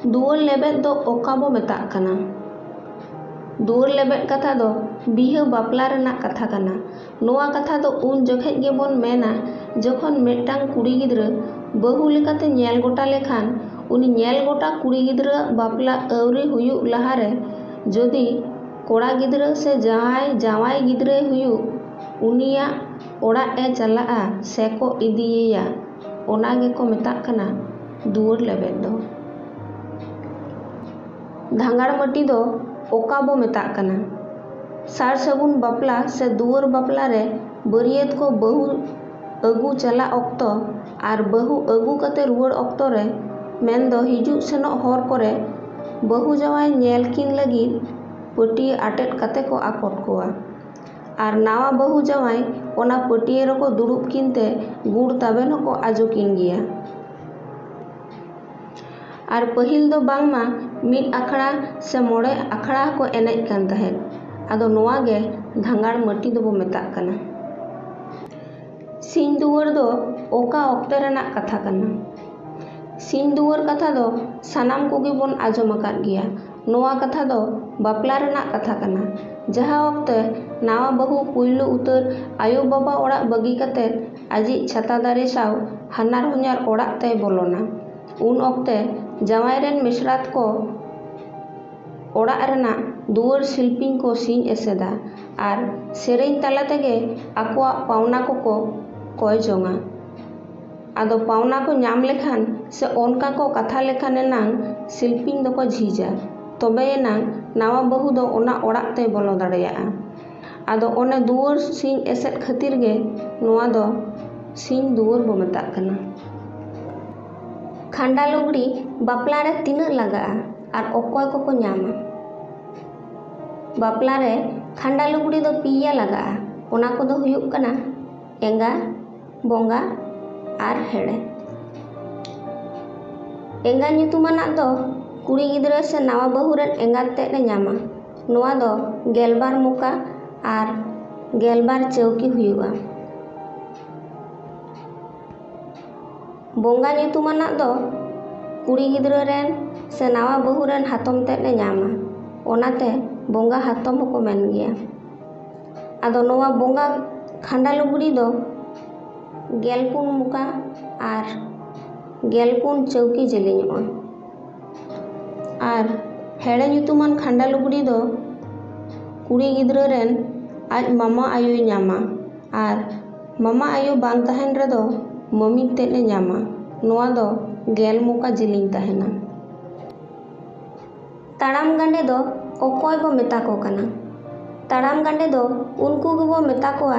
दुआर लेबेद दो ओका बो मेताग कना। दुआर लेबेद कथा दो बिहा बापला रेनाग कथा कना। नोआ कथा दो उन जोखेज गेबोन मेना जखन मिदटांग कुड़ी गिद्रा बहु लेकाते नेल गोटा लेखान उनी नेल गोटा कुड़ी गिद्रा बापला अवरी हुयुग लहारे जदि कोड़ा गिद्रा से जावाई गिद्रा हुयुग उनिया ओड़ाग ए चलागा से को इदियेया ओना गेको मेताग कना दुआर लेबेद दो। धांगाड़ माटी दो ओका बो मेताग कना। सार सगुन बापला से दुआर बापला रे बरियत को बहु अगू चला ऑक्तो आर बहु अगू कते रुआड़ ऑक्तो रे मेन दो हिजुग सेनोग हर कोरे बहु जावाई नेल किन लगिद पटिया आटेद कते को आकोट कोआ आर नावा बहु जावाई ओना पटिया रको दुड़ुब किनते गुड़ ताबेन को आजो किन गिया। आर पहिल दो बांगमा मिद आखड़ा से मोड़े आखड़ा को एनेज कान तहेद आदो नोआ गे धांगाड़ माटी दो बो मेताग कना। सिंह दुआर दो ओका ऑक्ते रेनाग कथा कना। सिंह दुआर कथा दो सानाम कोगे बोन आजम आकाद गिया। नोआ कथा दो बापला रेनाग कथा कना जहाँ ऑक्ते नावा बहु पुइलु उतर आयो बाबा ओड़ाग बगी कतेद आजी छाता दारे साव हानार हुनार ओड़ाग ते बोलोना। उन ऑक्ते जावाई रेन मिसरात को ओड़ाग रेनाग दुआर शिल्पिंग को सिंह एसेदा आर सेरेñ तला तेगे आकोआ पावना को कय जोंगा। आदो पावना को नाम लेखान से ओनका को कथा लेखान एनांग शिल्पिंग दो को झीजा तबे एनांग नावा बहु दो ओना ओड़ाग ते बोलो दाड़ेयागा। आदो ओने दुआर सिंह एसेद खातिर गे नोआ दो सिंह दुआर बो मेताग कना। खांडा लुगड़ी बापला रे तिनाग लागा आर ओकोय को नामा। बापला रे खांडा लुगड़ी दो पिया लगा ओना को दो हुयुग कना एंगा बोंगा आर हेड़े। एंगा ᱧᱩᱛᱩᱢᱟᱱᱟᱜ दो कुड़ी गिद्रा से नावा बहु रेन एंगात तेद ए नामा। नोआ दो गेलबार मुका आर गेलबार चौकी हुयुगा। बोंगा ᱧᱩᱛᱩᱢᱟᱱᱟᱜ दो कुड़ी गिद्रा रेन से नावा बहु रेन हातम तेद ए नामा ओनाते बोंगा हातम को मेन गिया। आदो नोआ बोंगा खांडा लुगड़ी दो गेलपुन मुका आर गेलपुन चौकी जेलिङोआ। आर हेड़े ᱧᱩᱛᱩᱢᱟᱱ खांडा लुगड़ी दो कुड़ी गिद्रा रेन आज मामा आयोय नामा आर मामा आयो बांग तहेन रे दो मम्मी तेद ए नामा। नोआ दो गेल मुका जेलिङ तहेना। ताड़ाम गांडे दो ओकोय बो मेता को कना। ताड़ाम गांडे दो उनको गेबो मेता कोआ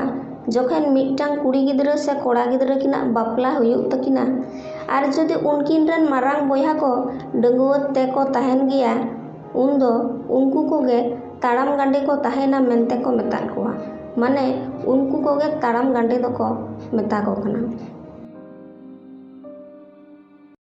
जखन मिदटांग कुड़ी गिद्रा से कोड़ा गिद्रा किना बापला हुयुग तकिना आर जदि उनकिन रेन मारांग बोयहा को डंगुआ ते को तहेन गिया उन दो उनको कोगे ताड़ाम गांडे को तहेना मेनते को मेता कोआ माने उनको कोगे ताड़ाम गांडे दो को मेता को कना।